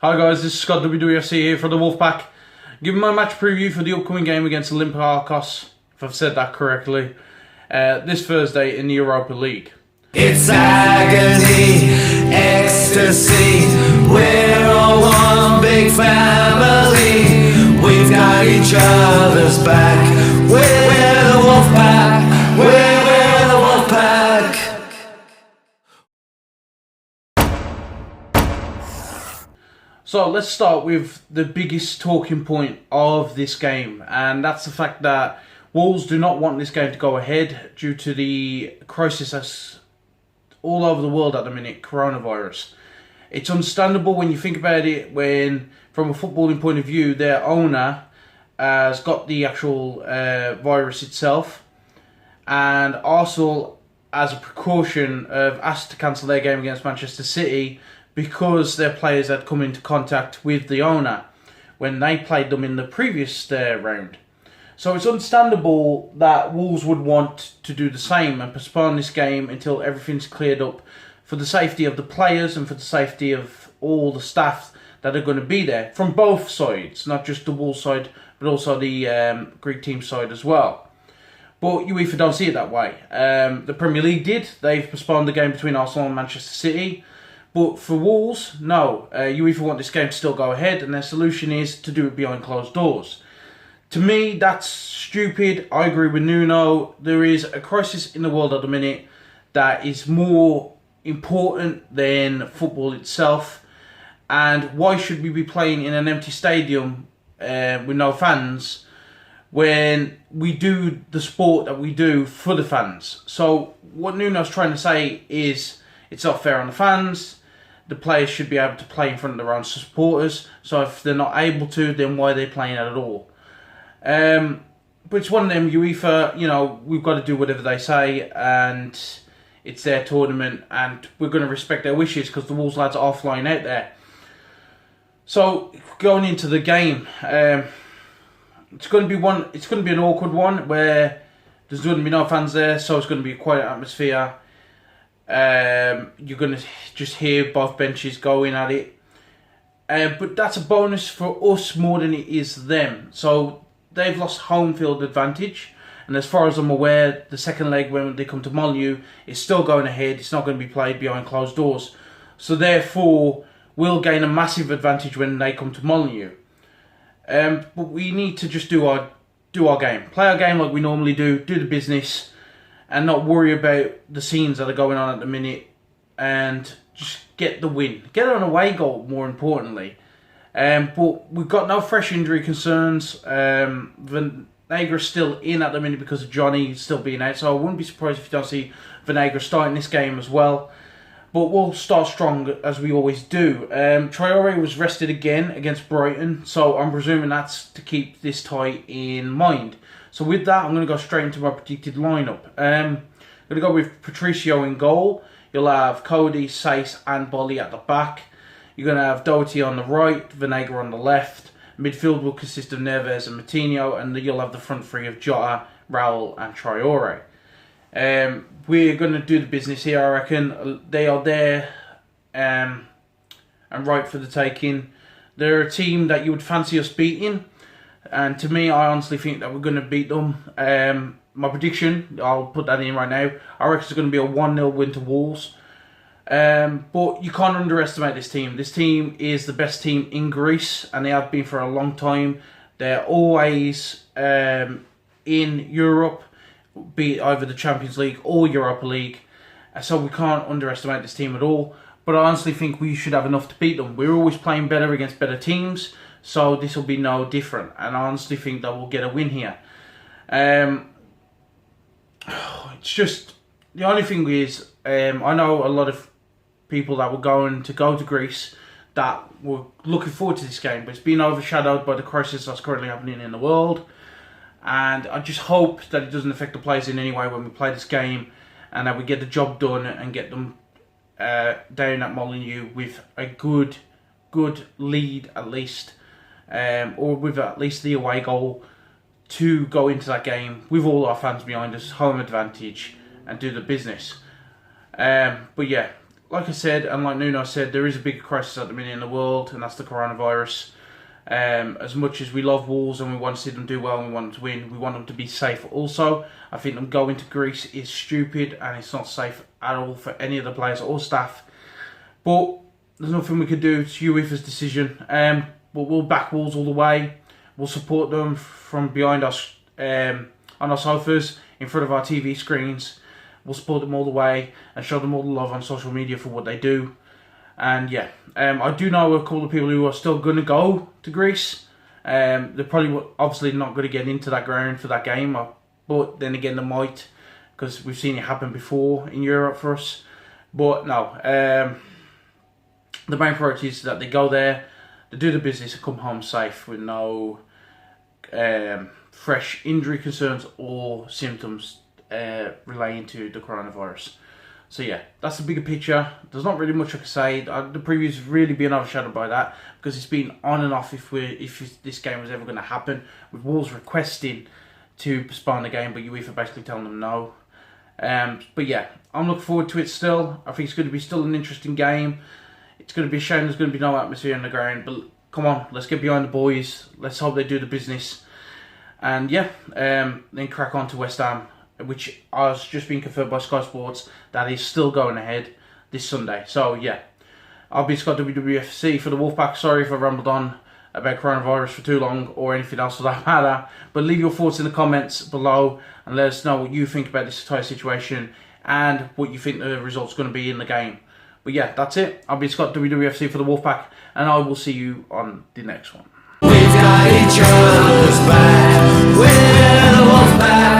Hi guys, this is Scott WWFC here for the Wolfpack. Giving my match preview for the upcoming game against Olympiacos, if I've said that correctly, this Thursday in the Europa League. It's agony, ecstasy, we're all one big family. We've got each other's back. We're the Wolfpack. We're the Wolfpack. So let's start with the biggest talking point of this game, and that's the fact that Wolves do not want this game to go ahead due to the crisis that's all over the world at the minute, coronavirus. It's understandable when you think about it, when from a footballing point of view, their owner has got the actual virus itself, and Arsenal, as a precaution, have asked to cancel their game against Manchester City because their players had come into contact with the owner when they played them in the previous round. So it's understandable that Wolves would want to do the same and postpone this game until everything's cleared up for the safety of the players and for the safety of all the staff that are going to be there from both sides, not just the Wolves side but also the Greek team side as well. But UEFA don't see it that way. The Premier League did. They've postponed the game between Arsenal and Manchester City. But for Wolves, no. UEFA want this game to still go ahead, and their solution is to do it behind closed doors. To me, that's stupid. I agree with Nuno. There is a crisis in the world at the minute that is more important than football itself. And why should we be playing in an empty stadium with no fans when we do the sport that we do for the fans? So what Nuno's trying to say is it's not fair on the fans. The players should be able to play in front of their own supporters. So if they're not able to, then why are they playing at all? But it's one of them, UEFA, we've got to do whatever they say, and it's their tournament, and we're going to respect their wishes because the Wolves lads are flying out there. So going into the game, it's going to be an awkward one where there's going to be no fans there, so it's going to be a quiet atmosphere. You're going to just hear both benches going at it, but that's a bonus for us more than it is them. So they've lost home field advantage, and as far as I'm aware, the second leg when they come to Molineux is still going ahead. It's not going to be played behind closed doors, so therefore we'll gain a massive advantage when they come to Molineux. But we need to just do our game, play our game like we normally do the business, and not worry about the scenes that are going on at the minute, and just get the win. Get an away goal, more importantly. But we've got no fresh injury concerns. Venegra's still in at the minute because of Johnny still being out, so I wouldn't be surprised if you don't see Venegra starting this game as well. But we'll start strong as we always do. Traore was rested again against Brighton, so I'm presuming that's to keep this tie in mind. So with that, I'm going to go straight into my predicted lineup. I'm going to go with Patricio in goal. You'll have Cody, Sace and Bolly at the back. You're going to have Doherty on the right, Venegra on the left. Midfield will consist of Neves and Moutinho, and you'll have the front three of Jota, Raul and Traore. We're going to do the business here, I reckon. They are there and right for the taking. They're a team that you would fancy us beating. And to me, I honestly think that we're going to beat them. My prediction, I'll put that in right now, I reckon it's going to be a 1-0 win to Wolves. But you can't underestimate this team. This team is the best team in Greece, and they have been for a long time. They're always in Europe, be it either the Champions League or Europa League. So we can't underestimate this team at all. But I honestly think we should have enough to beat them. We're always playing better against better teams, so this will be no different. And I honestly think that we'll get a win here. It's just, the only thing is, I know a lot of people that were going to go to Greece that were looking forward to this game, but it's been overshadowed by the crisis that's currently happening in the world. And I just hope that it doesn't affect the players in any way when we play this game, and that we get the job done and get them down at Molineux with a good lead at least, or with at least the away goal to go into that game with all our fans behind us, home advantage, and do the business. But yeah, like I said, and like Nuno said, there is a big crisis at the minute in the world, and that's the coronavirus. As much as we love Wolves and we want to see them do well and we want them to win, we want them to be safe also. I think them going to Greece is stupid and it's not safe at all for any of the players or staff. But there's nothing we can do. It's UEFA's decision. But we'll back Wolves all the way. We'll support them from behind us on our sofas, in front of our TV screens. We'll support them all the way and show them all the love on social media for what they do. And yeah, I do know a couple of people who are still going to go to Greece. They're probably obviously not going to get into that ground for that game, but then again they might, because we've seen it happen before in Europe for us. But no, the main priority is that they go there, they do the business and come home safe with no fresh injury concerns or symptoms relating to the coronavirus. So yeah, that's the bigger picture. There's not really much I can say. The preview's really been overshadowed by that because it's been on and off if this game was ever going to happen. With Wolves requesting to postpone the game, but UEFA basically telling them no. But yeah, I'm looking forward to it still. I think it's going to be still an interesting game. It's going to be a shame there's going to be no atmosphere on the ground, but come on, let's get behind the boys. Let's hope they do the business. And yeah, then crack on to West Ham, which has just been confirmed by Sky Sports that is still going ahead this Sunday. So yeah, I'll be Scott WWFC for the Wolfpack. Sorry if I rambled on about coronavirus for too long or anything else for that matter. But leave your thoughts in the comments below and let us know what you think about this entire situation and what you think the result's going to be in the game. But yeah, that's it. I'll be Scott WWFC for the Wolfpack, and I will see you on the next one. We've got each other's back. We're the Wolfpack.